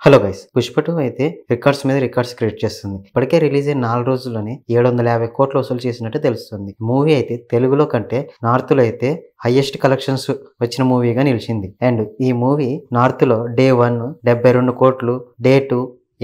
Hello guys, Pushpa 2 అయితే records మీద records create చేస్తుంది. ఇప్పటికే రిలీజ్ అయిన 4 రోజుల్లోనే 750 కోట్లు వసూలు చేసినట్టు తెలుస్తుంది. మూవీ అయితే తెలుగులో కంటే నార్త్ లో అయితే హైయెస్ట్ కలెక్షన్స్ వచ్చిన మూవీగా నిలిచింది. అండ్ ఈ మూవీ నార్త్ లో డే 1 72 కోట్లు, డే 2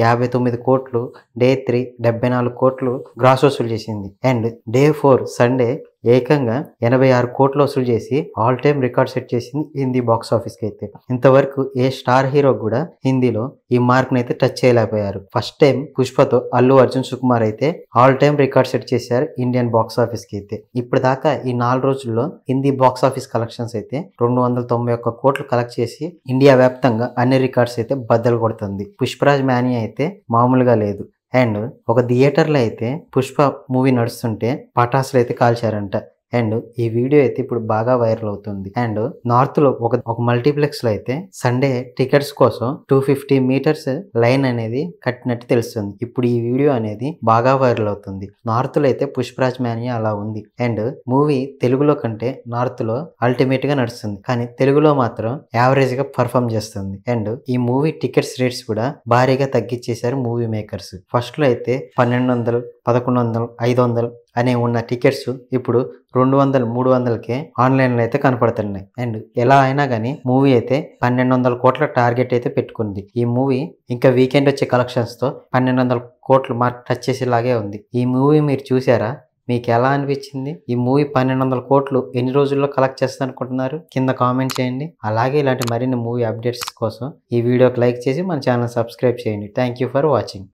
59 కోట్లు, డే 3 74 కోట్లు గ్రాస్ వసూలు చేసింది. అండ్ డే 4 సండే ఏకంగా 86 కోట్లు వసూలు చేసి ఆల్ టైమ్ రికార్డ్ సెట్ చేసింది హిందీ బాక్స్ ఆఫీస్ కి అయితే. ఇంతవరకు ఏ స్టార్ హీరో కూడా హిందీలో ఈ మార్క్ అయితే టచ్ చేయలేకపోయారు. ఫస్ట్ టైం పుష్పతో అల్లు అర్జున్ సుకుమార్ అయితే ఆల్ టైమ్ రికార్డ్ సెట్ చేశారు ఇండియన్ బాక్స్ ఆఫీస్ కి అయితే. ఇప్పుడు దాకా ఈ 4 రోజుల్లో హిందీ బాక్స్ ఆఫీస్ కలెక్షన్స్ అయితే 291 కోట్లు కలెక్ట్ చేసి ఇండియా వ్యాప్తంగా అన్ని రికార్డ్స్ అయితే బద్దలు కొడుతుంది. పుష్పరాజ్ మానియా అయితే మామూలుగా లేదు. అండ్ ఒక థియేటర్లో అయితే పుష్ప మూవీ నడుస్తుంటే పటాసులు అయితే కాల్చారంట. అండ్ ఈ వీడియో అయితే ఇప్పుడు బాగా వైరల్ అవుతుంది. అండ్ నార్త్ లో ఒక మల్టీప్లెక్స్ లో అయితే సండే టికెట్స్ కోసం 250 మీటర్స్ లైన్ అనేది కట్టినట్టు తెలుస్తుంది. ఇప్పుడు ఈ వీడియో అనేది బాగా వైరల్ అవుతుంది. నార్త్ లో అయితే పుష్పరాజ్ మానియా అలా ఉంది. అండ్ మూవీ తెలుగులో కంటే నార్త్ లో అల్టిమేట్ గా నడుస్తుంది, కానీ తెలుగులో మాత్రం యావరేజ్ గా పర్ఫామ్ చేస్తుంది. అండ్ ఈ మూవీ టికెట్స్ రేట్స్ కూడా భారీగా తగ్గించేశారు మూవీ మేకర్స్. ఫస్ట్ లో అయితే 1200, 1100, 500 అనే ఉన్న టికెట్స్ ఇప్పుడు 200, 300కే ఆన్లైన్లో అయితే కనపడుతున్నాయి. అండ్ ఎలా అయినా కానీ మూవీ అయితే 1200 కోట్ల టార్గెట్ అయితే పెట్టుకుంది. ఈ మూవీ ఇంకా వీకెండ్ వచ్చే కలెక్షన్స్తో 1200 కోట్ల మార్క్ టచ్ చేసేలాగే ఉంది. ఈ మూవీ మీరు చూసారా? మీకు ఎలా అనిపించింది? ఈ మూవీ 1200 కోట్లు ఎన్ని రోజుల్లో కలెక్ట్ చేస్తుంది అనుకుంటున్నారు? కింద కామెంట్ చేయండి. అలాగే ఇలాంటి మరిన్ని మూవీ అప్డేట్స్ కోసం ఈ వీడియోకి లైక్ చేసి మన ఛానల్ సబ్స్క్రైబ్ చేయండి. Thank you for watching.